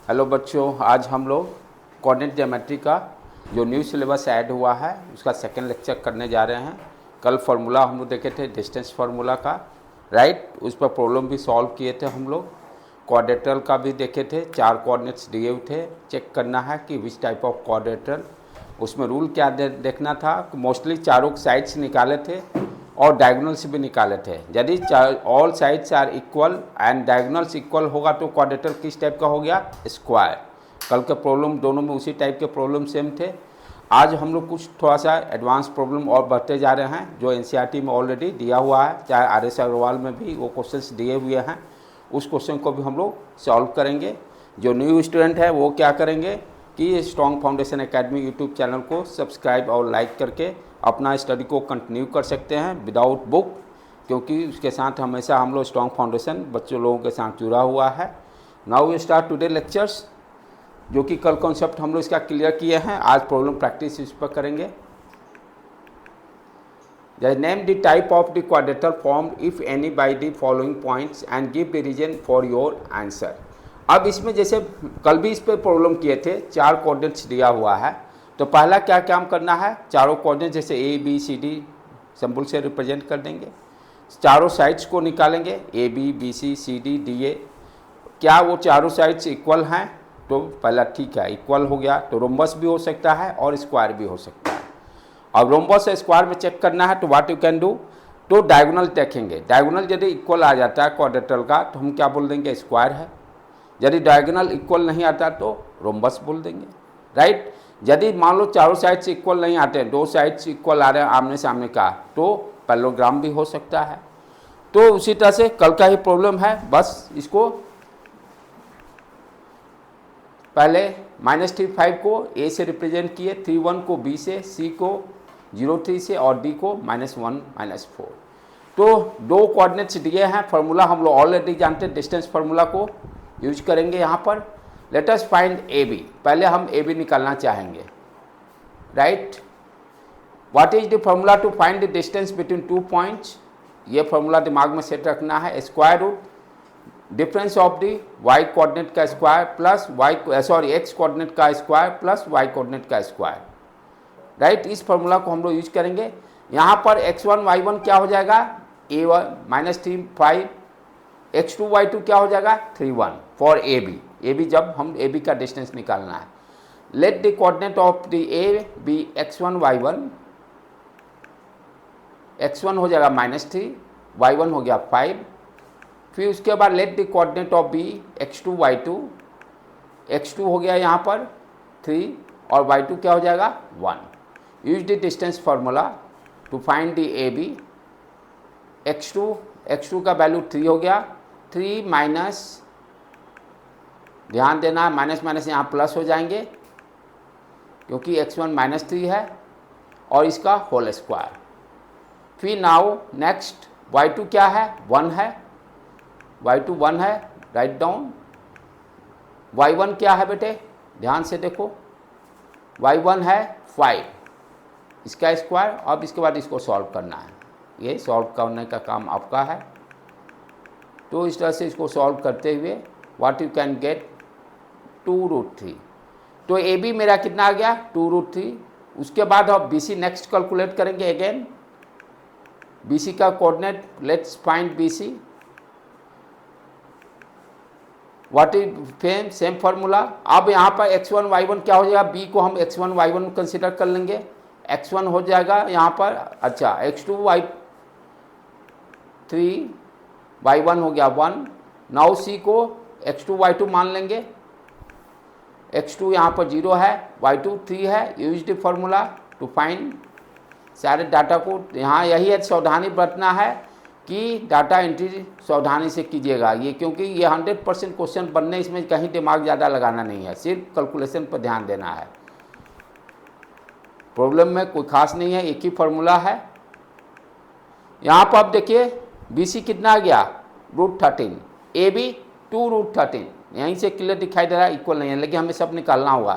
Hello बच्चों, आज हम लोग कोऑर्डिनेट ज्योमेट्री का जो न्यू सिलेबस ऐड हुआ है उसका सेकेंड लेक्चर करने जा रहे हैं। कल फार्मूला हम लोग देखे थे डिस्टेंस फार्मूला का, राइट। उस पर प्रॉब्लम भी सॉल्व किए थे हम लोग। क्वाड्रेटरल का भी देखे थे, 4 कोऑर्डिनेट्स दिए हुए थे। चेक करना है कि विच टाइप ऑफ क्वाड्रेटरल। उसमें रूल क्या देखना था कि मोस्टली चारों साइड्स निकाले थे और डायगोनल्स भी निकाले थे। यदि all sides are equal and diagonals equal होगा तो क्वाड्रेटर किस टाइप का हो गया? स्क्वायर। कल के प्रॉब्लम दोनों में उसी टाइप के प्रॉब्लम सेम थे। आज हम लोग कुछ थोड़ा सा एडवांस प्रॉब्लम और बढ़ते जा रहे हैं जो एनसीईआरटी में ऑलरेडी दिया हुआ है, चाहे आर.एस. अग्रवाल में भी वो क्वेश्चंस दिए हुए हैं। उस क्वेश्चन को भी हम लोग सॉल्व करेंगे। जो न्यू स्टूडेंट है वो क्या करेंगे कि strong foundation academy YouTube channel को सब्सक्राइब और लाइक करके अपना स्टडी को कंटिन्यू कर सकते हैं विदाउट बुक, क्योंकि उसके साथ हमेशा हम लोग स्ट्रॉन्ग फाउंडेशन बच्चों लोगों के साथ जुड़ा हुआ है। Now we start today lectures, जो कि कल कॉन्सेप्ट हम लोग इसका क्लियर किए हैं। आज प्रॉब्लम प्रैक्टिस इस पर करेंगे। Name the type of the quadrilateral formed if any by the following points and give the reason for your answer. अब इसमें जैसे कल भी इस पर प्रॉब्लम किए थे, 4 कोऑर्डिनेट्स दिया हुआ है, तो पहला क्या काम करना है, चारों कोऑर्डिनेट जैसे A B C D symbol से रिप्रेजेंट कर देंगे। चारों साइड्स को निकालेंगे, A B C C D D A. क्या वो चारों साइड्स इक्वल हैं? तो पहला ठीक है, इक्वल हो गया। तो रोम्बस भी हो सकता है और स्क्वायर भी हो सकता है। अब रोम्बस और स्क्वायर में चेक करना है तो व्हाट यू कैन डू, तो डायगोनल देखेंगे। डायगोनल यदि इक्वल आ जाता है क्वाड्रेटर का तो हम क्या बोल देंगे? स्क्वायर है। यदि डायगोनल इक्वल नहीं आता तो रोम्बस बोल देंगे, राइट। यदि मान लो चारों साइड्स इक्वल नहीं आते हैं, 2 साइड्स इक्वल आ रहे हैं आमने सामने का, तो पैरेललोग्राम भी हो सकता है। तो उसी तरह से कल का ही प्रॉब्लम है, बस इसको पहले -3 को ए से रिप्रेजेंट किए, 3 को बी से, सी को 0 से और डी को -1 -4। तो 2 कोऑर्डिनेट्स दिए हैं। फार्मूला हम लोग ऑलरेडी जानते हैं, डिस्टेंस फार्मूला को यूज करेंगे यहाँ पर। Let us find A B. पहले हम ए बी निकालना चाहेंगे, right. What is the formula to find the distance between 2 points? ये फार्मूला दिमाग में सेट रखना है। Square root difference of the y coordinate का स्क्वायर प्लस एक्स कोऑर्डिनेट का स्क्वायर प्लस वाई कोऑर्डिनेट का स्क्वायर, राइट। इस फार्मूला को हम लोग यूज करेंगे। यहाँ पर x1 y1 क्या हो जाएगा? a1 -3 x2 y2 क्या हो जाएगा? 3 फॉर ए बी जब हम ए बी का डिस्टेंस निकालना है। Let the coordinate of the A B x1 y1। x1 हो जाएगा -3, y1 हो गया 5। फिर उसके बाद let the coordinate of B x2 y2। x2 हो गया यहाँ पर 3 और y2 क्या हो जाएगा? 1। Use the distance formula to find the A B. x2 का वैल्यू 3 हो गया, 3 माइनस, ध्यान देना माइनस माइनस यहाँ प्लस हो जाएंगे क्योंकि x1 -3 है और इसका होल स्क्वायर। फिर नाउ नेक्स्ट y2 क्या है? 1 है, y2 1 है, राइट डाउन। y1 क्या है बेटे? ध्यान से देखो, y1 है 5, इसका स्क्वायर। अब इसके बाद इसको सॉल्व करना है, ये सॉल्व करने का काम आपका है। तो इस तरह से इसको सॉल्व करते हुए व्हाट यू कैन गेट 2√3। तो ए बी मेरा कितना आ गया? 2√3। उसके बाद अब बी सी नेक्स्ट कैलकुलेट करेंगे अगेन। बी सी का coordinate, let's find B C. What is same formula. अब यहाँ पर x1 y1 क्या हो जाएगा? बी को हम x1 y1 कंसिडर कर लेंगे। x1 हो जाएगा यहाँ पर, अच्छा x2 y3 y1 हो गया 1। नाउ सी को x2 y2 मान लेंगे। x2 यहाँ पर 0 है, y2 3 है। Use the formula to find सारे डाटा को। यहाँ यही है, सावधानी बरतना है कि डाटा एंट्री सावधानी से कीजिएगा ये, क्योंकि ये 100% क्वेश्चन बनने, इसमें कहीं दिमाग ज़्यादा लगाना नहीं है, सिर्फ कैलकुलेशन पर ध्यान देना है। प्रॉब्लम में कोई खास नहीं है, एक ही फार्मूला है। यहाँ पर आप देखिए बी सी कितना आ गया? √13, ए बी 2√13। यहीं से क्लियर दिखाई दे रहा है इक्वल नहीं है, लेकिन हमें सब निकालना होगा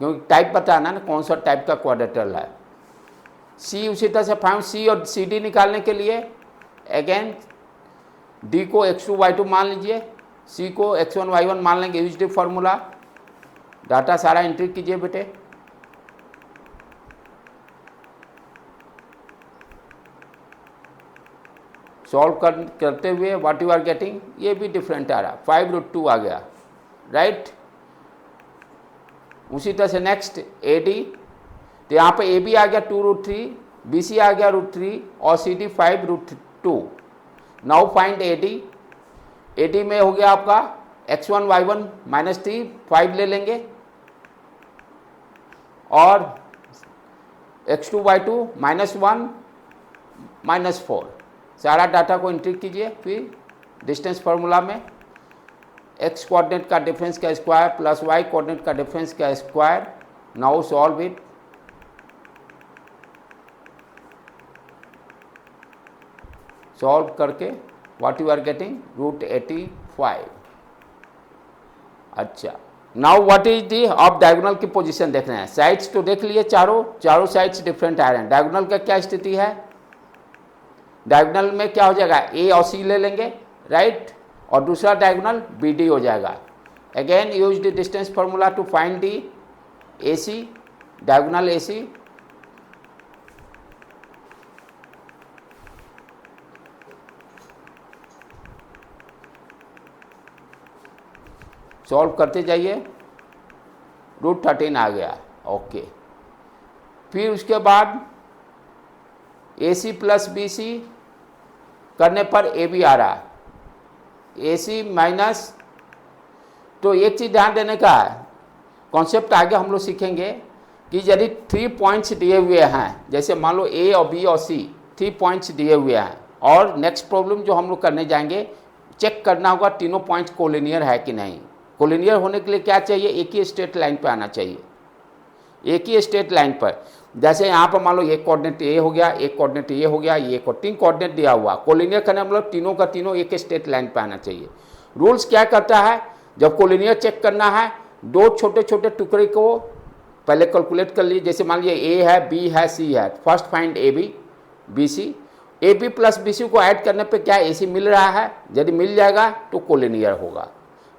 क्योंकि टाइप बताना ना कौन सा टाइप का क्वाड्रेटरल है। सी उसी तरह से फाइंड सी और सी डी निकालने के लिए अगेन डी को x2 y2 मान लीजिए, सी को x1 y1 मान लेंगे। यूज द फार्मूला डाटा सारा एंट्री कीजिए बेटे। सॉल्व करते हुए व्हाट यू आर गेटिंग, ये भी डिफरेंट आ रहा, 5√2 आ गया, राइट। उसी तरह से नेक्स्ट AD, तो यहाँ पे AB आ गया 2√3, BC आ गया √3 और CD 5√2। Now find AD। AD में हो गया आपका x1 y1 -3, 5 ले लेंगे, और x2 y2 -1 -4। सारा डाटा को एंट्री कीजिए। फिर डिस्टेंस फार्मूला में x कोऑर्डिनेट का डिफरेंस का स्क्वायर प्लस y कोऑर्डिनेट का डिफरेंस का square. Now solve it. Solve करके व्हाट यू आर गेटिंग, √85। अच्छा, नाउ व्हाट इज दी, आप डायगोनल की पोजीशन देख रहे हैं। साइड्स तो देख लिए, चारों साइड्स डिफरेंट आ रहे हैं। डायगोनल का क्या स्थिति है, डायगोनल में क्या हो जाएगा, A और C ले लेंगे, राइट, और दूसरा डायगोनल BD हो जाएगा। Again use the distance formula to find the AC, diagonal AC। Solve करते जाइए, √13 आ गया, ओके। फिर उसके बाद AC प्लस BC करने पर AB आ रहा, AC माइनस, तो एक चीज़ ध्यान देने का है, कॉन्सेप्ट आगे हम लोग सीखेंगे कि यदि 3 पॉइंट्स दिए हुए हैं, जैसे मान लो A और B और C 3 पॉइंट्स दिए हुए हैं, और नेक्स्ट प्रॉब्लम जो हम लोग करने जाएंगे, चेक करना होगा तीनों पॉइंट कोलिनियर है कि नहीं। कोलिनियर होने के लिए क्या चाहिए, एक ही स्ट्रेट लाइन पर आना चाहिए, एक ही स्ट्रेट लाइन पर। जैसे यहाँ पर मान लो एक कोऑर्डिनेट A हो गया, एक कोऑर्डिनेट A हो गया, ये 3 कोऑर्डिनेट दिया हुआ। कोलिनियर करने मतलब तीनों का तीनों एक स्ट्रेट लाइन पर आना चाहिए। रूल्स क्या करता है, जब कोलिनियर चेक करना है, 2 छोटे छोटे टुकड़े को पहले कैलकुलेट कर लीजिए। जैसे मान लीजिए A है, B है, C है, first find AB BC। AB plus BC को ऐड करने पे क्या AC मिल रहा है, यदि मिल जाएगा तो कोलिनियर होगा।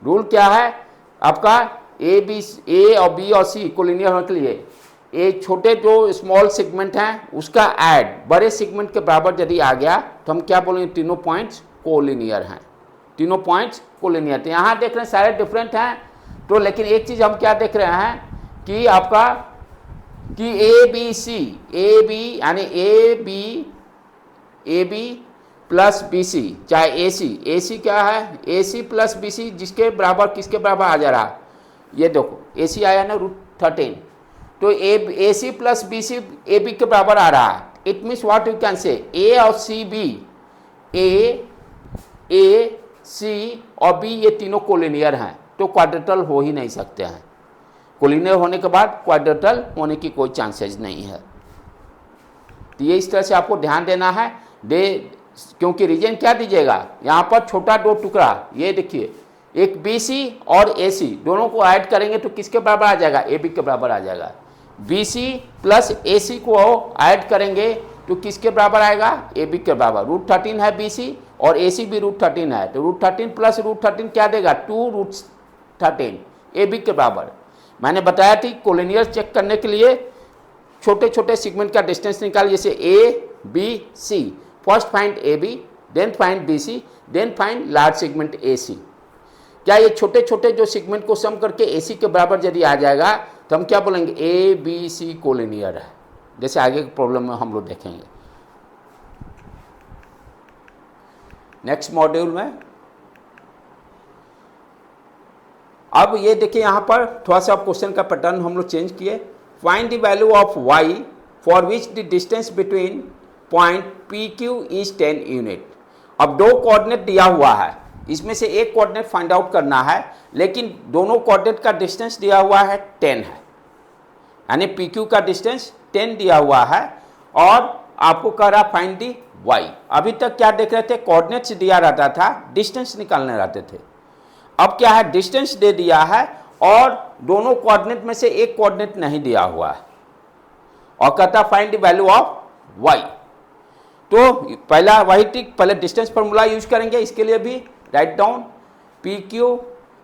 रूल क्या है आपका, A और B और C कोलिनियर होने के लिए ये छोटे जो स्मॉल सेगमेंट हैं उसका ऐड बड़े सेगमेंट के बराबर यदि आ गया तो हम क्या बोलेंगे, तीनों पॉइंट्स कोलिनियर हैं, तीनों पॉइंट्स कोलिनियर। तो यहाँ देख रहे हैं सारे डिफरेंट हैं, तो लेकिन एक चीज़ हम क्या देख रहे हैं कि आपका कि AB यानी AB प्लस BC चाहे AC क्या है, AC प्लस BC जिसके बराबर किसके बराबर आ जा रहा, ये देखो AC आया ना √13, तो AC प्लस BC AB के बराबर आ रहा है। It means what you can say, A और CB, A C और B ये तीनों कोलिनियर हैं, तो क्वाड्रेटल हो ही नहीं सकते हैं। कोलिनियर होने के बाद क्वाड्रेटल होने की कोई चांसेस नहीं है। तो ये इस तरह से आपको ध्यान देना है। क्योंकि रीजन क्या दीजिएगा, यहाँ पर छोटा 2 टुकड़ा, ये देखिए एक BC और AC दोनों को ऐड करेंगे तो किसके बराबर आ जाएगा, AB के बराबर आ जाएगा। BC प्लस AC को ऐड करेंगे तो किसके बराबर आएगा, AB के बराबर। √13 है BC और AC भी √13 है, तो √13 प्लस √13 क्या देगा, 2√13 AB के बराबर। मैंने बताया थी कोलिनियर चेक करने के लिए छोटे छोटे सेगमेंट का डिस्टेंस निकाल, जैसे ABC, first find AB, then find BC, then find large segment AC। क्या ये छोटे छोटे जो सेगमेंट को सम करके AC के बराबर यदि आ जाएगा तो हम क्या बोलेंगे, ABC कोलिनियर है। जैसे आगे के प्रॉब्लम में हम लोग देखेंगे नेक्स्ट मॉड्यूल में। अब ये देखिए यहाँ पर थोड़ा सा क्वेश्चन का पैटर्न हम लोग चेंज किए। Find the value of y for which the distance between point PQ is 10 unit. अब 2 कोऑर्डिनेट दिया हुआ है, इसमें से एक कोऑर्डिनेट फाइंड आउट करना है, लेकिन दोनों कोऑर्डिनेट का डिस्टेंस दिया हुआ है 10 है, यानी PQ का डिस्टेंस 10 दिया हुआ है, और आपको कह रहा फाइंड दी y। अभी तक क्या देख रहे थे, कोऑर्डिनेट्स दिया रहता था, डिस्टेंस निकालने रहते थे। अब क्या है, डिस्टेंस दे दिया है और दोनों कोऑर्डिनेट में से एक कोऑर्डिनेट नहीं दिया हुआ है, और कहता find the value of y। तो पहला वही ठीक, पहले डिस्टेंस फार्मूला यूज करेंगे। इसके लिए भी राइट डाउन PQ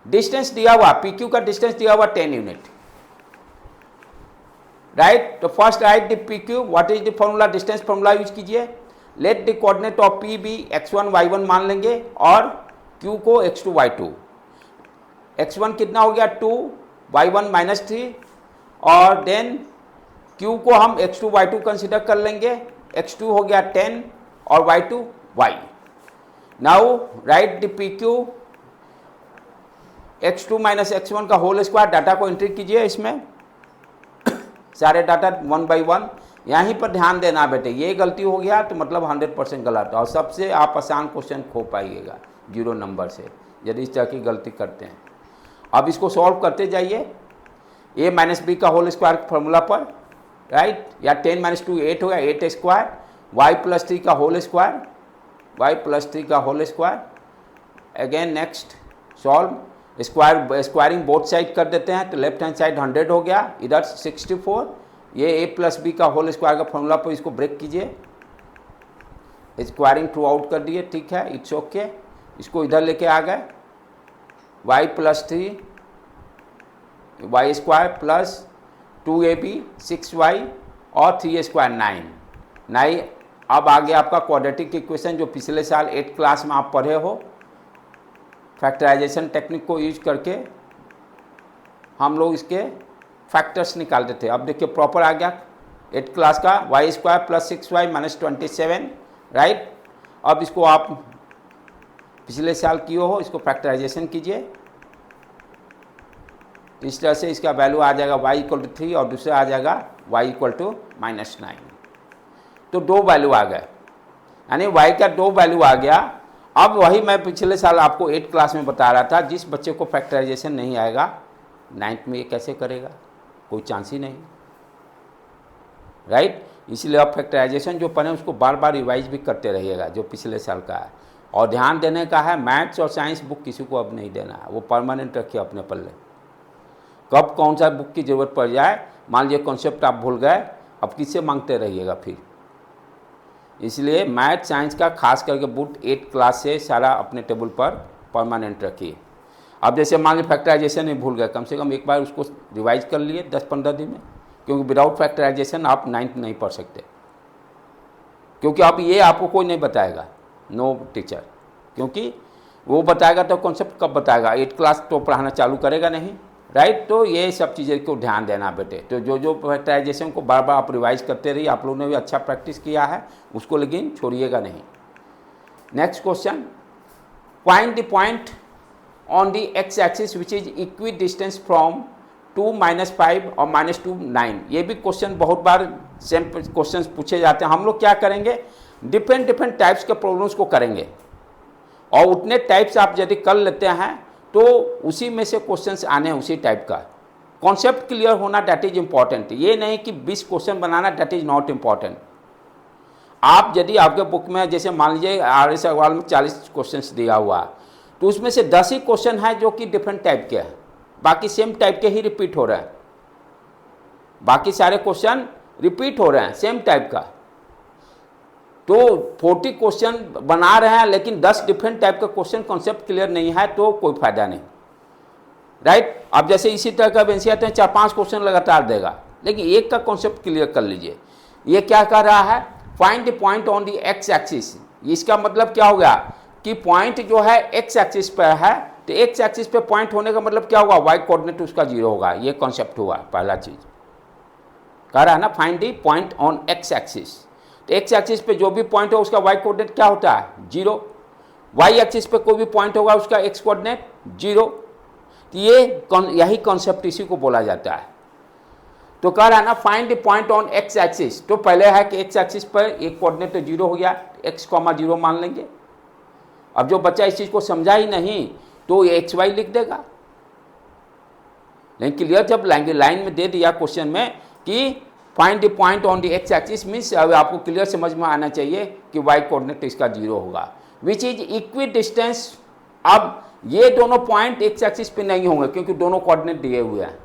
डिस्टेंस दिया हुआ, PQ का डिस्टेंस दिया हुआ 10 यूनिट, राइट। तो first right the P Q, what is the formula, distance formula use कीजिए। Let the coordinate of P be x1 y1 मान लेंगे और q को x2 y2। x1 कितना हो गया 2, y1 -3 और देन q को हम x2 y2 कंसिडर कर लेंगे। x2 हो गया 10 और y2 y। Now right the P Q x2 - x1 का होल स्क्वायर, डाटा को एंट्री कीजिए इसमें सारे डाटा 1 by 1। यहीं पर ध्यान देना बेटे, ये गलती हो गया तो मतलब 100% गलत, और सबसे आप आसान क्वेश्चन खो पाइएगा 0 नंबर से यदि इस तरह की गलती करते हैं। अब इसको सॉल्व करते जाइए a - b का होल स्क्वायर फॉर्मूला पर, राइट, या 10 - 2 8 होगा, 8 स्क्वायर, y + 3 का होल स्क्वायर, y + 3 का whole square. Again next solve, squaring both side कर देते हैं तो लेफ्ट हैंड साइड 100 हो गया, इधर 64। ये a + b का होल स्क्वायर का फॉर्मूला पर इसको ब्रेक कीजिए, स्क्वायरिंग थ्रू आउट कर दिए, ठीक है, इट्स ओके। इसको इधर लेके आ गए, y + 3 y square plus 2ab 6y और 3 स्क्वायर 9। अब आ गया आपका क्वाड्रेटिक इक्वेशन जो पिछले साल 8th क्लास में आप पढ़े हो। फैक्टराइजेशन टेक्निक को यूज करके हम लोग इसके फैक्टर्स निकालते थे। अब देखिए प्रॉपर आ गया 8th क्लास का, y square plus 6y - 27, right. अब इसको आप पिछले साल किए हो, इसको फैक्टराइजेशन कीजिए। इस तरह से इसका वैल्यू आ जाएगा y = 3 और दूसरा आ जाएगा y = -9। तो 2 वैल्यू आ गए, यानी y का 2 वैल्यू आ गया। अब वही मैं पिछले साल आपको 8th क्लास में बता रहा था, जिस बच्चे को फैक्टराइजेशन नहीं आएगा 9th में ये कैसे करेगा, कोई चांस ही नहीं, राइट। इसलिए आप फैक्टराइजेशन जो पढ़े उसको बार बार रिवाइज भी करते रहिएगा जो पिछले साल का है। और ध्यान देने का है, मैथ्स और साइंस बुक किसी को अब नहीं देना है, वो परमानेंट रखिए अपने पल्ले। कब कौन सा बुक की ज़रूरत पड़ जाए, मान लीजिए कॉन्सेप्ट आप भूल गए, अब किससे मांगते रहिएगा फिर। इसलिए मैथ साइंस का खास करके बुक 8th क्लास से सारा अपने टेबल पर परमानेंट रखिए। अब जैसे मान लीजिए फैक्टराइजेशन ही भूल गए, कम से कम एक बार उसको रिवाइज कर लिए 10-15 दिन में, क्योंकि विदाउट फैक्टराइजेशन आप 9th नहीं पढ़ सकते, क्योंकि अब ये आपको कोई नहीं बताएगा, नो टीचर, क्योंकि वो बताएगा तो कॉन्सेप्ट कब बताएगा, 8th क्लास तो पढ़ाना चालू करेगा नहीं, राइट। तो ये सब चीज़ें को ध्यान देना बेटे। तो जो फैक्टराइजेशन को बार बार आप रिवाइज करते रहिए, आप लोगों ने भी अच्छा प्रैक्टिस किया है उसको, लेकिन छोड़िएगा नहीं। Next question, find the point on the x axis which is equidistance from 2 - 5 और -2 9। ये भी क्वेश्चन बहुत बार सेम क्वेश्चन पूछे जाते हैं। हम लोग क्या करेंगे, डिफरेंट टाइप्स के प्रॉब्लम्स को करेंगे, और उतने टाइप्स आप यदि कर लेते हैं तो उसी में से क्वेश्चंस आने हैं उसी टाइप का। कॉन्सेप्ट क्लियर होना दैट इज इम्पॉर्टेंट, ये नहीं कि 20 question banana that is not important. आप यदि आपके बुक में जैसे मान लीजिए RS अग्रवाल में 40 क्वेश्चंस दिया हुआ, तो उसमें से 10 ही क्वेश्चन है जो कि डिफरेंट टाइप के हैं, बाकी सेम टाइप के ही रिपीट हो रहे हैं, बाकी सारे क्वेश्चन रिपीट हो रहे हैं सेम टाइप का। तो 40 क्वेश्चन बना रहे हैं लेकिन 10 डिफरेंट टाइप का क्वेश्चन कॉन्सेप्ट क्लियर नहीं है तो कोई फायदा नहीं, राइट। अब जैसे इसी तरह का एनसीईआरटी में 4-5 क्वेश्चन लगातार देगा, लेकिन एक का कॉन्सेप्ट क्लियर कर लीजिए। ये क्या कर रहा है, find the point on the x axis. इसका मतलब क्या होगा कि पॉइंट जो है x एक्सिस पर है, तो x एक्सिस पे पॉइंट होने का मतलब क्या होगा, y कोऑर्डिनेट उसका 0 होगा। ये कॉन्सेप्ट हुआ पहला चीज, कह रहा है ना find the point on x axis. तो x एक्सिस पे जो भी पॉइंट हो उसका y कोऑर्डिनेट क्या होता है 0, y एक्सिस पे कोई भी पॉइंट होगा उसका x कोऑर्डिनेट 0। तो ये यही कॉन्सेप्ट इसी को बोला जाता है। तो कह रहा है ना find the point on x axis, तो पहले है कि x एक्सिस पर एक कोऑर्डिनेट तो 0 हो गया, x, 0 मान लेंगे। अब जो बच्चा इस चीज को समझा ही नहीं तो ये xy लिख देगा, लेकिन क्लियर जब लाइन में दे दिया क्वेश्चन में कि find the point on the x axis, means अब आपको क्लियर समझ में आना चाहिए कि y कोऑर्डिनेट इसका 0 होगा, विच इज इक्वी डिस्टेंस। अब ये दोनों पॉइंट x एक्सिस पे नहीं होंगे क्योंकि दोनों कोऑर्डिनेट दिए हुए हैं,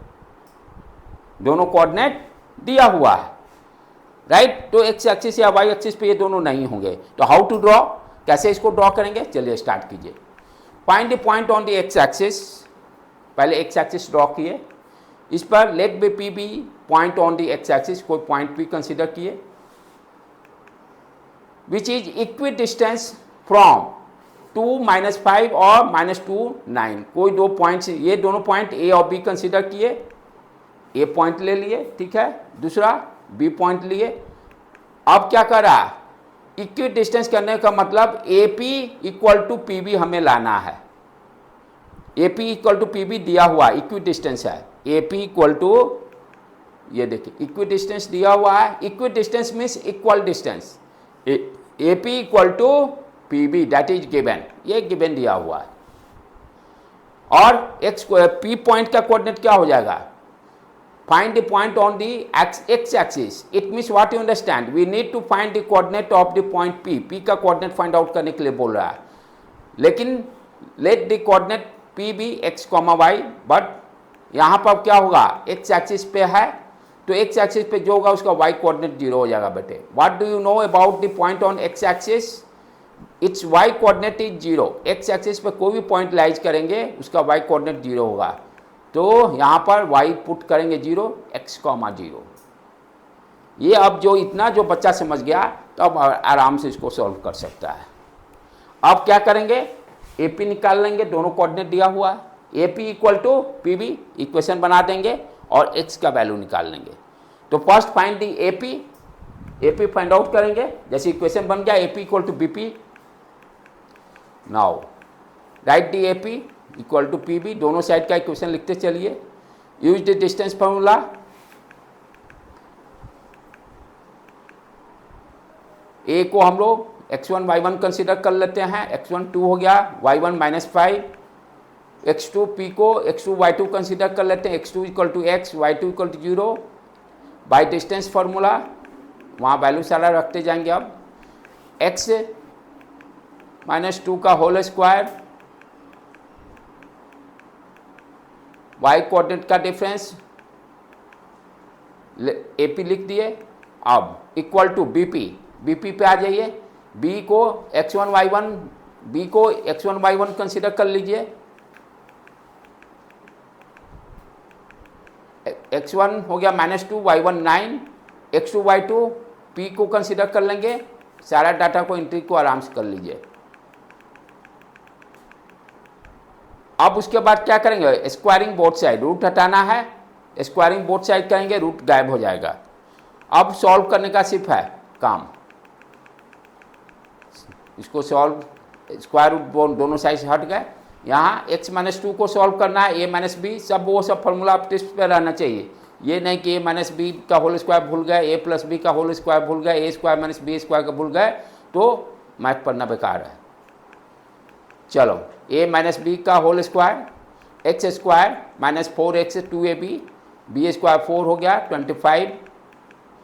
दोनों कोऑर्डिनेट दिया हुआ है, राइट। तो x एक्सिस या y एक्सिस पे ये दोनों नहीं होंगे। तो हाउ टू ड्रॉ, कैसे इसको ड्रॉ करेंगे, चलिए स्टार्ट कीजिए। Find the point on the x axis, पहले x एक्सिस ड्रॉ किए, इस पर let B P B point on the x axis, कोई पॉइंट भी कंसिडर किए, which is equidistance from 2 -5 और -2 9, कोई दो पॉइंट्स, ये दोनों पॉइंट ए और बी कंसिडर किए, ए पॉइंट ले लिए, ठीक है, दूसरा बी पॉइंट लिए। अब क्या कर रहा है, इक्वी डिस्टेंस करने का मतलब A P equal to P B हमें लाना है। A P equal to P B दिया हुआ इक्वी डिस्टेंस है, ए पी इक्वल टू, ये देखिए इक्वी डिस्टेंस दिया हुआ है, equidistance means equal distance, A P equal to P B that is given, ये गिवन दिया हुआ है। और एक्स पी पॉइंट का कोऑर्डिनेट क्या हो जाएगा, find the point on the x axis, it means what you understand, we need to find the coordinate of the point p, p का coordinate find out करने के लिए बोल रहा है, लेकिन let the coordinate p be x, y, but यहाँ पर क्या होगा, x axis पे है तो x axis पे जो होगा उसका y coordinate 0 हो जाएगा बेटे। what do you know about the point on x axis, its y coordinate is 0, x axis पे कोई भी पॉइंट लाइज करेंगे उसका y coordinate 0 होगा, तो यहाँ पर y पुट करेंगे 0, x, 0। ये अब जो इतना जो बच्चा समझ गया तो अब आराम से इसको सॉल्व कर सकता है। अब क्या करेंगे, ए पी निकाल लेंगे, दोनों कोऑर्डिनेट दिया हुआ है, A P equal to P B equation बना देंगे और x का वैल्यू निकाल लेंगे। तो first find the A P find out करेंगे, जैसे इक्वेशन बन गया A P equal to B P, now write the A P equal to P B, दोनों साइड का इक्वेशन लिखते चलिए, use the distance formula, A को हम लोग x1 y1 कंसिडर कर लेते हैं, x1 2 हो गया, y1 -5, x2 p को x2 y2 कंसिडर कर लेते हैं, x2 equal to x, y2 equal to 0, by distance formula वहाँ वैल्यू सारा रखते जाएंगे। अब x -2 का होल स्क्वायर, y कोऑर्डिनेट का डिफरेंस ए पी लिख दिए, अब इक्वल टू बी पी पे आ जाइए, b को x1 y1, b को x1 y1 कंसिडर कर लीजिए, x1 हो गया -2, y1 9, x2 y2, p को कंसिडर कर लेंगे, सारा डाटा को एंट्री को आराम से कर लीजिए। अब उसके बाद क्या करेंगे, स्क्वायरिंग बोथ साइड, रूट हटाना है, स्क्वायरिंग बोथ साइड करेंगे, रूट गायब हो जाएगा। अब सॉल्व करने का सिर्फ है काम, इसको सॉल्व, स्क्वायर रूट दोनों साइड से हट गए, यहाँ x -2 को सॉल्व करना है, a -b, सब वो सब फॉर्मूला आप टेस्ट पे रहना चाहिए, ये नहीं कि a -b का होल स्क्वायर भूल गए, a + b का होल स्क्वायर भूल गए, a² - b² का भूल गए तो मैथ पढ़ना बेकार है। चलो a - b का whole square, x² - 4x 2ab, b² 4 हो गया 25,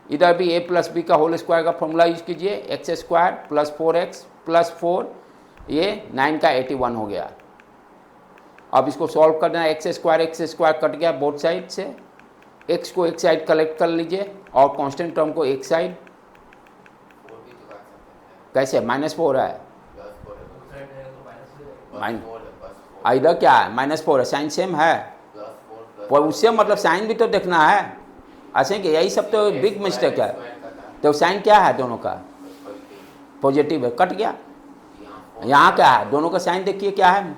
इधर भी a + b का होल स्क्वायर का फॉर्मूला यूज कीजिए, x² + 4x + 4, ये 9 का 81 हो गया। अब इसको सॉल्व करना है, x² कट गया बोथ साइड से, x को एक साइड कलेक्ट कर लीजिए और कांस्टेंट टर्म को एक साइड, कैसे -4 है, इधर क्या है -4 है, साइन सेम है, पर उससे मतलब साइन भी तो देखना है, ऐसे कि यही सब तो बिग मिस्टेक है। तो साइन क्या है दोनों का, पॉजिटिव है, कट गया, यहाँ क्या है, दोनों का साइन देखिए क्या है,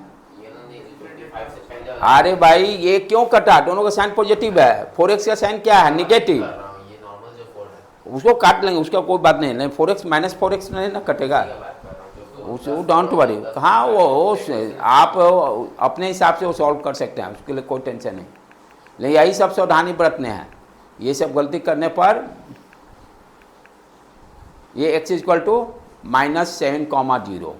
अरे भाई ये क्यों कटा, दोनों का साइन पॉजिटिव है, 4x का साइन क्या है, निगेटिव, उसको काट लेंगे, उसका कोई बात नहीं, 4x -4x नहीं ना कटेगा, उसको डोंट वरी, हाँ वो आप अपने हिसाब से वो सॉल्व कर सकते हैं, उसके लिए कोई टेंशन नहीं, लेकिन यही सब सावधानी बरतने हैं, ये सब गलती करने पर ये x = -7,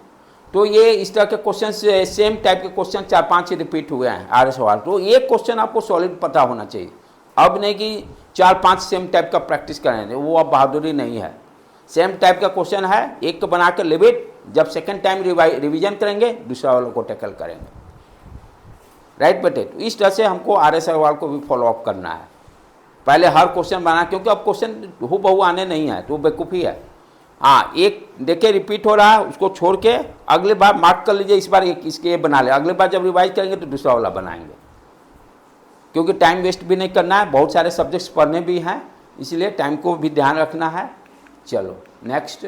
तो ये इस तरह के क्वेश्चन सेम टाइप के क्वेश्चन 4-5 रिपीट हुए हैं आर सवाल, तो ये क्वेश्चन आपको सॉलिड पता होना चाहिए, अब नहीं कि 4-5 सेम टाइप का प्रैक्टिस करें, वो अब बहादुरी नहीं है, सेम टाइप का क्वेश्चन है, एक को बना कर लिव इट, जब सेकेंड टाइम रिवीजन करेंगे दूसरा वालों को टैकल करेंगे, राइट बेटे। तो इस तरह से हमको आर सवाल को भी फॉलो अप करना है, पहले हर क्वेश्चन बना, क्योंकि अब क्वेश्चन हूबहू आने नहीं है तो बेवकूफ़ी है, हाँ एक देखे रिपीट हो रहा है उसको छोड़ के अगले बार मार्क कर लीजिए, इस बार एक इसके ये बना ले, अगले बार जब रिवाइज करेंगे तो दूसरा वाला बनाएंगे, क्योंकि टाइम वेस्ट भी नहीं करना है, बहुत सारे सब्जेक्ट्स पढ़ने भी हैं, इसलिए टाइम को भी ध्यान रखना है। चलो नेक्स्ट।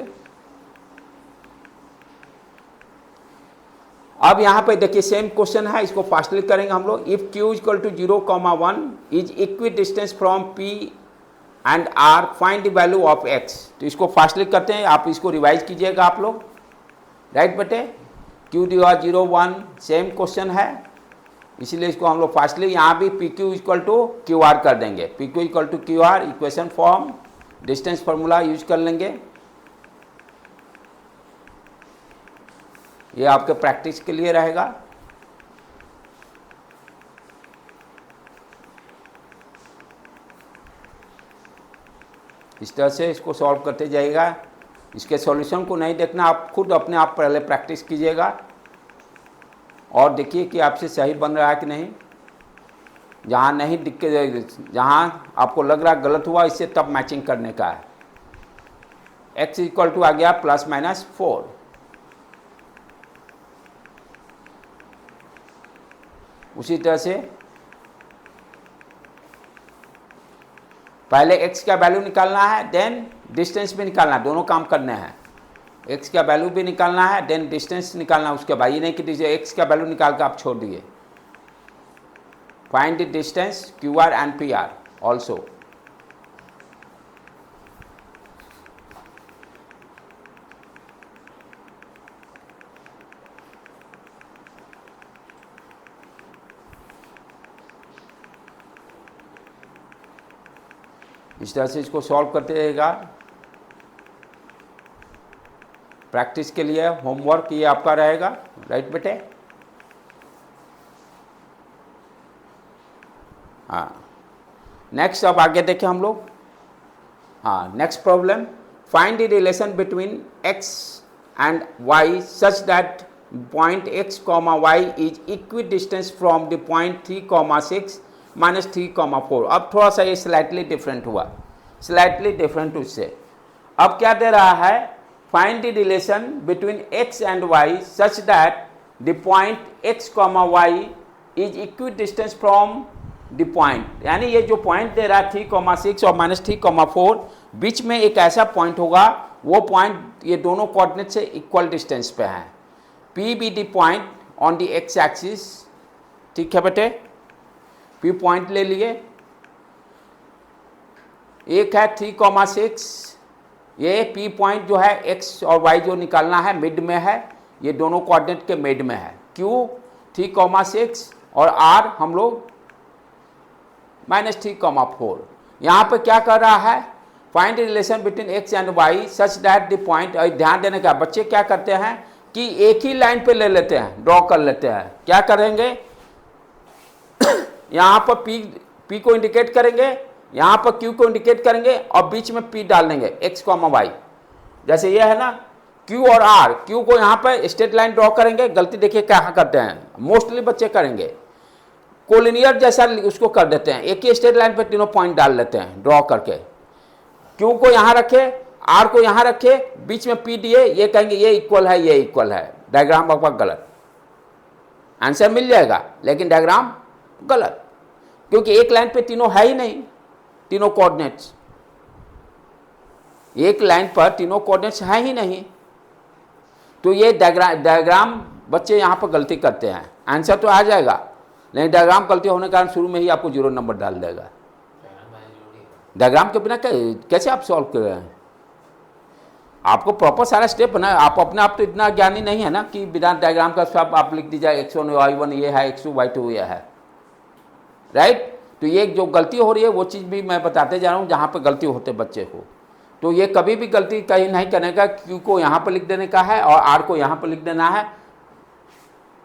अब यहाँ पे देखिए सेम क्वेश्चन है, इसको फास्टली करेंगे हम लोग। If q equal to 0,1 is equidistance from p and r, find the value of x। तो इसको फास्टली करते हैं, आप इसको रिवाइज कीजिएगा आप लोग। राइट बेटे, q = 0,1 सेम क्वेश्चन है, इसलिए इसको हम लोग फास्टली यहाँ भी pq इक्वल टू QR कर देंगे। pq equal to QR equation form distance formula use कर लेंगे। ये आपके प्रैक्टिस के लिए रहेगा। इस तरह से इसको सॉल्व करते जाइएगा। इसके सॉल्यूशन को नहीं देखना, आप खुद अपने आप पहले प्रैक्टिस कीजिएगा और देखिए कि आपसे सही बन रहा है कि नहीं। जहाँ नहीं दिक्कत, जहाँ आपको लग रहा है गलत हुआ, इससे तब मैचिंग करने का है। x इक्वल टू आ गया +-4। उसी तरह से पहले x का वैल्यू निकालना है, देन डिस्टेंस भी निकालना है, दोनों काम करने हैं। x का वैल्यू भी निकालना है, देन डिस्टेंस निकालना है उसके बाद। ये नहीं कि x का वैल्यू निकाल के आप छोड़ दिए। Find the distance QR and PR also. इस तरह से इसको सॉल्व करते रहेगा। प्रैक्टिस के लिए होमवर्क ये आपका रहेगा। राइट बेटे, हाँ। नेक्स्ट अब आगे देखें हम लोग। हाँ, next problem, find the relation between x and y such that point x, y is equidistance from the point 3,6 -3,4। अब थोड़ा सा ये स्लाइटली डिफरेंट हुआ, स्लाइटली डिफरेंट उससे। अब क्या दे रहा है, find the relation between x and y such that the point x, y is equidistance from the point. यानी ये जो पॉइंट दे रहा है 3,6 और -3,4, बीच में एक ऐसा पॉइंट होगा, वो पॉइंट ये दोनों कोऑर्डिनेट से इक्वल डिस्टेंस पे है। P be the point on the x axis. ठीक है बेटे, P पॉइंट ले लिए। एक है 3,6, ये P पॉइंट जो है x और y जो निकालना है मिड में है, ये दोनों कोऑर्डिनेट के मिड में है। Q 3,6 और R हम लोग -3,4। यहाँ पे क्या कर रहा है, find relation between x and y such that the point. और ध्यान देने का, बच्चे क्या करते हैं कि एक ही लाइन पे ले लेते हैं, ड्रॉ कर लेते हैं। क्या करेंगे, यहाँ पर P को इंडिकेट करेंगे, यहाँ पर Q को इंडिकेट करेंगे और बीच में P डाल देंगे x, y। जैसे ये है ना Q और R, Q को यहाँ पर स्ट्रेट लाइन ड्रॉ करेंगे। गलती देखिए क्या करते हैं, मोस्टली बच्चे करेंगे, कोलिनियर जैसा उसको कर देते हैं, एक ही स्ट्रेट लाइन पे तीनों पॉइंट डाल लेते हैं ड्रॉ करके। Q को यहाँ रखे, R को यहाँ रखे, बीच में P दिए, ये कहेंगे ये इक्वल है, ये इक्वल है। डायग्राम आपका गलत, आंसर मिल जाएगा लेकिन डायग्राम गलत, क्योंकि एक लाइन पे तीनों है ही नहीं, तीनों कोऑर्डिनेट्स एक लाइन पर तीनों कोऑर्डिनेट्स है ही नहीं। तो ये डायग्राम बच्चे यहाँ पर गलती करते हैं। आंसर तो आ जाएगा लेकिन डायग्राम गलती होने के कारण शुरू में ही आपको 0 नंबर डाल देगा। डायग्राम के बिना कैसे आप सॉल्व कर रहे हैं, आपको प्रॉपर सारा स्टेप बना। आप अपने आप तो इतना ज्ञानी नहीं है ना कि बिना डायग्राम का सब आप लिख दीजिए x1 y1 ये है, x2 y2 ये है। राइट, तो ये जो गलती हो रही है वो चीज़ भी मैं बताते जा रहा हूँ जहाँ पे गलती होते बच्चे को। तो ये कभी भी गलती कहीं नहीं करने का, Q को यहाँ पर लिख देने का है और R को यहाँ पर लिख देना है।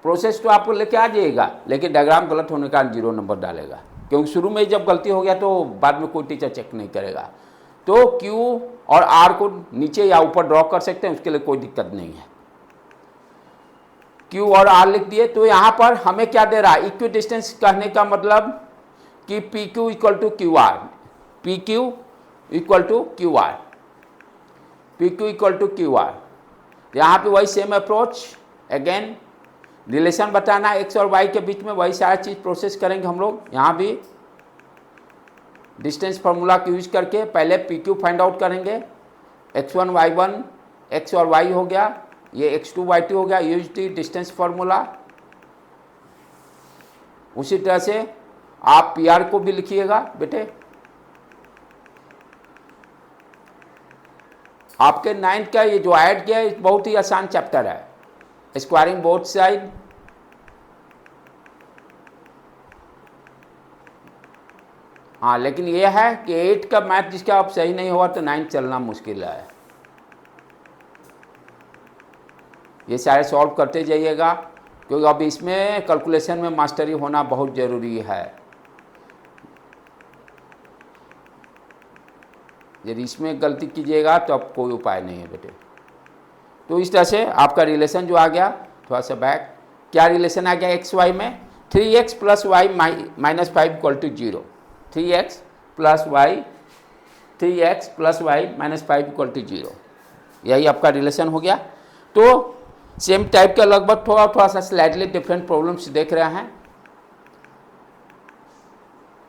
प्रोसेस तो आपको लेके आ जाइएगा लेकिन डायग्राम गलत होने का 0 नंबर डालेगा, क्योंकि शुरू में जब गलती हो गया तो बाद में कोई टीचर चेक नहीं करेगा। तो Q और R को नीचे या ऊपर ड्रॉ कर सकते हैं, उसके लिए कोई दिक्कत नहीं है। Q और R लिख दिए। तो यहाँ पर हमें क्या दे रहा है, इक्वी डिस्टेंस कहने का मतलब कि PQ equal to QR, PQ equal to QR, PQ equal to QR। यहाँ पे वही सेम अप्रोच, अगेन रिलेशन बताना x और y के बीच में, वही सारा चीज़ प्रोसेस करेंगे हम लोग यहाँ भी। डिस्टेंस फार्मूला का यूज करके पहले पी क्यू फाइंड आउट करेंगे, x1 y1 x और y हो गया, ये x2 y2 हो गया, यूज दी डिस्टेंस फार्मूला। उसी तरह से आप पी आर को भी लिखिएगा बेटे। आपके 9th का ये जो ऐड किया है बहुत ही आसान चैप्टर है, स्क्वायरिंग बोथ साइड। हाँ, लेकिन ये है कि 8 का मैथ जिसका आप सही नहीं हुआ तो 9 चलना मुश्किल है। ये सारे सॉल्व करते जाइएगा, क्योंकि अब इसमें कैलकुलेशन में मास्टरी होना बहुत ज़रूरी है। यदि इसमें गलती कीजिएगा तो अब कोई उपाय नहीं है बेटे। तो इस तरह से आपका रिलेशन जो आ गया, थोड़ा सा बैक, क्या रिलेशन आ गया एक्स वाई में, 3x plus y minus 5 equal to 0, 3x plus y minus 5 equal to 0, यही आपका रिलेशन हो गया। तो सेम टाइप का लगभग थोड़ा सा स्लाइटली डिफरेंट प्रॉब्लम्स देख रहे हैं।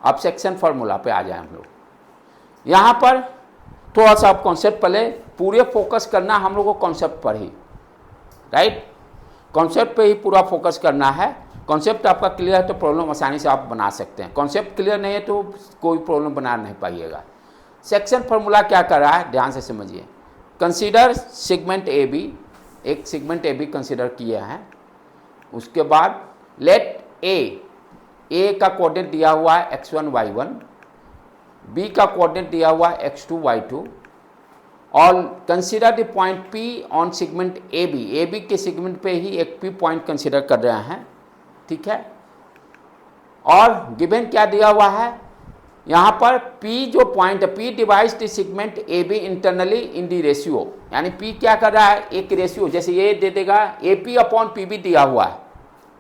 अब सेक्शन फार्मूला पे आ जाए हम लोग। यहाँ पर थोड़ा सा आप कॉन्सेप्ट पहले पूरे फोकस करना हम लोग को कॉन्सेप्ट पर ही, राइट, कॉन्सेप्ट पे ही पूरा फोकस करना है। कॉन्सेप्ट आपका क्लियर है तो प्रॉब्लम आसानी से आप बना सकते हैं, कॉन्सेप्ट क्लियर नहीं है तो कोई प्रॉब्लम बना नहीं पाइएगा। सेक्शन फार्मूला क्या कर रहा है, ध्यान से समझिए। कंसीडर सेगमेंट ए बी, एक सेगमेंट ए बी कंसीडर किए हैं। उसके बाद लेट ए का कोऑर्डिनेट दिया हुआ है x1 y1, बी का कोऑर्डिनेट दिया हुआ है x2 y2, और consider the point P on segment A B के सेगमेंट पे ही एक P पॉइंट कंसीडर कर रहे हैं, ठीक है। और गिवन क्या दिया हुआ है यहाँ पर, P जो पॉइंट है, P divides the segment A B internally in the ratio, यानी P क्या कर रहा है, एक रेशियो, जैसे ये दे देगा AP अपॉन PB दिया हुआ है,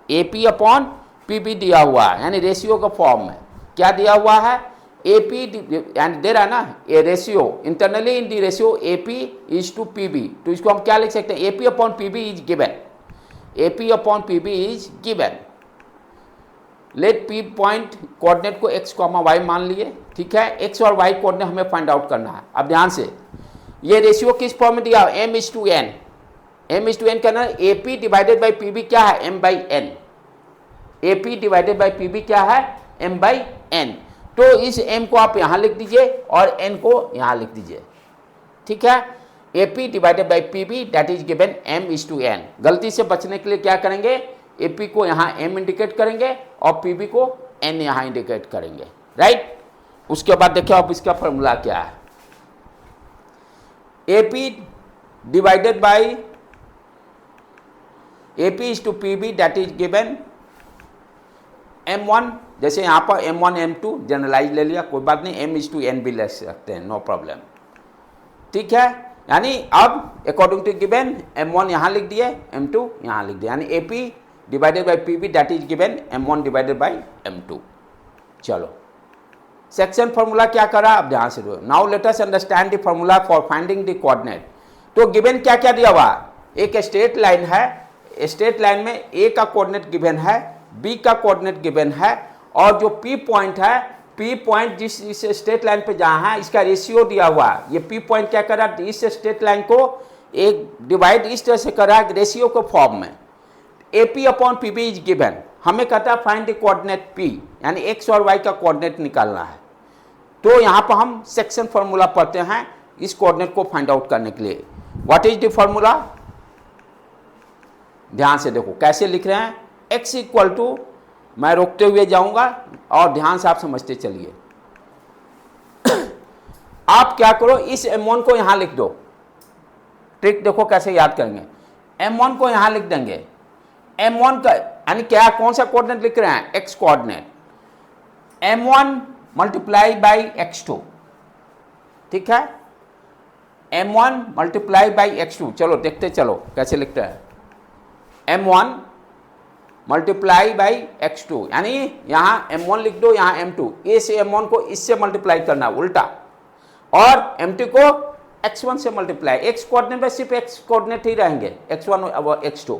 AP अपॉन PB दिया हुआ है, यानी रेशियो का फॉर्म में क्या दिया हुआ है, AP यानी दे रहा है ना, a ratio internally in the ratio AP is to PB, तो इसको हम क्या लिख सकते हैं, AP upon PB is given, AP upon PB is given. Let P point coordinate को x, y मान लिए, ठीक है। x और y कोऑर्डिनेट हमें फाइंड आउट करना है। अब ध्यान से, ये रेशियो किस फॉर्म में दिया, m is to n, m is to n करना, AP डिवाइडेड बाई PB क्या है, m by n, AP divided by PB क्या है, m बाई n। तो इस m को आप यहाँ लिख दीजिए और n को यहाँ लिख दीजिए, ठीक है। AP divided by PB that is given m is to n। गलती से बचने के लिए क्या करेंगे, AP को यहाँ m इंडिकेट करेंगे और PB को n यहाँ इंडिकेट करेंगे, राइट। उसके बाद देखिए अब इसका फॉर्मूला क्या है, AP divided by AP is to PB that is given M1, जैसे यहाँ पर M1 M2 जनरलाइज ले लिया, कोई बात नहीं, M इज टू N भी ले सकते हैं, नो प्रॉब्लम, ठीक है। यानी अब अकॉर्डिंग टू गिवन M1 यहाँ लिख दिए, M2 यहाँ लिख दिया, यानी AP divided by PB that is given M1 divided by M2। चलो सेक्शन फार्मूला क्या करा, अब ध्यान से दो। Now let us understand the formula for finding the coordinate. तो गिवन क्या क्या दिया हुआ, एक स्ट्रेट लाइन है, स्ट्रेट लाइन में A का कोऑर्डिनेट गिवन है, B का कोऑर्डिनेट गिवन है, और जो P पॉइंट है, P पॉइंट जिस इस स्ट्रेट लाइन पे जहाँ है इसका रेशियो दिया हुआ है। ये P पॉइंट क्या कर रहा है, इस स्ट्रेट लाइन को एक डिवाइड इस तरह से कर रहा है रेशियो के फॉर्म में। AP upon PB is given, हमें कहता है फाइंड द कोऑर्डिनेट P, यानी x और y का कोऑर्डिनेट निकालना है। तो यहाँ पर हम सेक्शन फार्मूला पढ़ते हैं इस कोऑर्डिनेट को फाइंड आउट करने के लिए। व्हाट इज द फार्मूला, ध्यान से देखो कैसे लिख रहे हैं, x इक्वल टू, मैं रोकते हुए जाऊंगा और ध्यान से आप समझते चलिए। आप क्या करो, इस M1 को यहां लिख दो, ट्रिक देखो कैसे याद करेंगे। M1 को यहां लिख देंगे, M1 का यानी क्या, कौन सा कोऑर्डिनेट लिख रहे हैं, x coordinate, M1 multiply by x2, ठीक है, M1 मल्टीप्लाई बाई x2। चलो देखते चलो कैसे लिखते हैं, M1 मल्टीप्लाई बाई x2, यानी यहाँ M1 लिख दो, यहाँ M2, ए से M1 को इससे मल्टीप्लाई करना उल्टा, और M2 को x1 से मल्टीप्लाई, x कोऑर्डिनेट में सिर्फ x कोऑर्डिनेट ही रहेंगे, x1 और x2,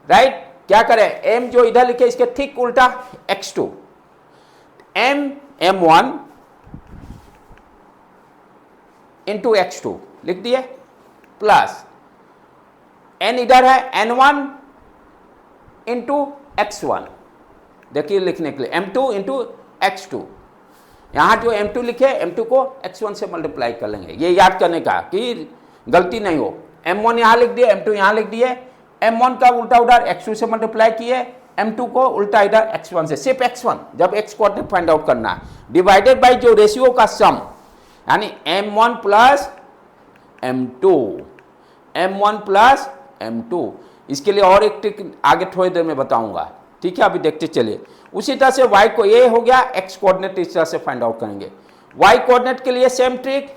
राइट। क्या करें, m जो इधर लिखे इसके ठीक उल्टा x2, M M1 into x2 लिख दिए, प्लस n इधर है n1 इंटू x1, देखिए लिखने के लिए m2 इंटू x2, यहाँ जो m2 लिखे m2 को x1 से मल्टीप्लाई कर लेंगे, ये याद करने का कि गलती नहीं हो। m1 यहाँ लिख दिए, m2 यहाँ लिख दिए, m1 का उल्टा उधर x2 से मल्टीप्लाई किए, m2 को उल्टा इधर x1 से, सिर्फ x1 जब x कोऑर्डिनेट फाइंड आउट करना है, डिवाइडेड बाय जो रेशियो का सम, यानी m1 plus m2, m1 plus m2। इसके लिए और एक ट्रिक आगे थोड़ी देर में बताऊंगा, ठीक है, अभी देखते चलिए। उसी तरह से y को, ये हो गया x कोऑर्डिनेट, इस तरह से फाइंड आउट करेंगे। y कोऑर्डिनेट के लिए सेम ट्रिक,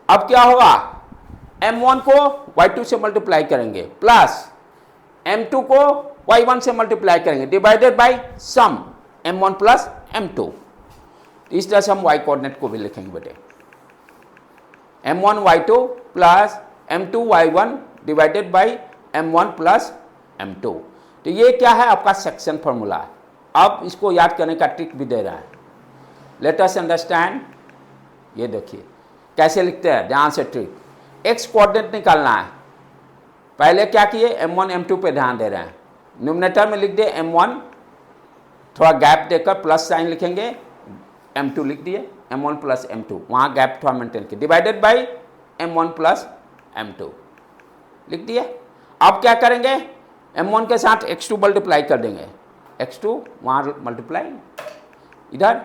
अब क्या होगा, m1 को y2 से मल्टीप्लाई करेंगे, प्लस m2 को y1 से मल्टीप्लाई करेंगे, divided by some m1 plus m2। इस तरह से हम y कोऑर्डिनेट को भी लिखेंगे बेटे, m1 y2 plus m2 y1 divided by m1 plus m2। तो ये क्या है, आपका सेक्शन फॉर्मूला। अब इसको याद करने का ट्रिक भी दे रहा है, लेट अस अंडरस्टैंड। ये देखिए कैसे लिखते हैं, ध्यान से ट्रिक। x कोऑर्डिनेट निकालना है, पहले क्या किए, m1 m2 पे ध्यान दे रहे हैं। न्यूमरेटर में लिख दिए m1, थोड़ा गैप देकर प्लस साइन लिखेंगे, m2 लिख दिए, m1 प्लस m2, वहाँ गैप थोड़ा मेंटेन किया, divided by m1 plus m2 लिख दिए। अब क्या करेंगे, m1 के साथ x2 मल्टीप्लाई कर देंगे, x2 वहाँ मल्टीप्लाई, इधर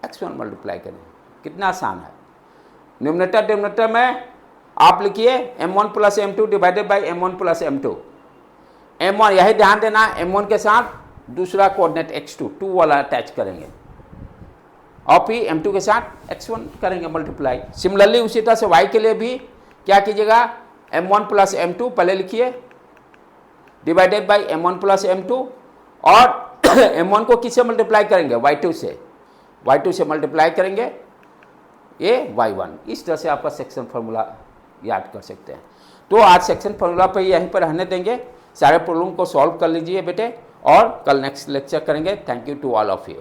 x1 मल्टीप्लाई करेंगे, कितना आसान है। न्यूमरेटर डिनोमिनेटर में आप लिखिए m1 plus m2 divided by m1 plus m2। m1 यही ध्यान देना, m1 के साथ दूसरा कोऑर्डिनेट x2 2 वाला अटैच करेंगे, और फिर m2 के साथ x1 करेंगे मल्टीप्लाई। सिमिलरली उसी तरह से y के लिए भी क्या कीजिएगा, m1 प्लस m2 पहले लिखिए, divided by m1 plus m2, और m1 को किससे मल्टीप्लाई करेंगे, y2 से, y2 से मल्टीप्लाई करेंगे ये y1। इस तरह से आपका सेक्शन फार्मूला याद कर सकते हैं। तो आज सेक्शन फार्मूला पे यहीं पर रहने देंगे, सारे प्रॉब्लम को सॉल्व कर लीजिए बेटे, और कल नेक्स्ट लेक्चर करेंगे। Thank you to all of you.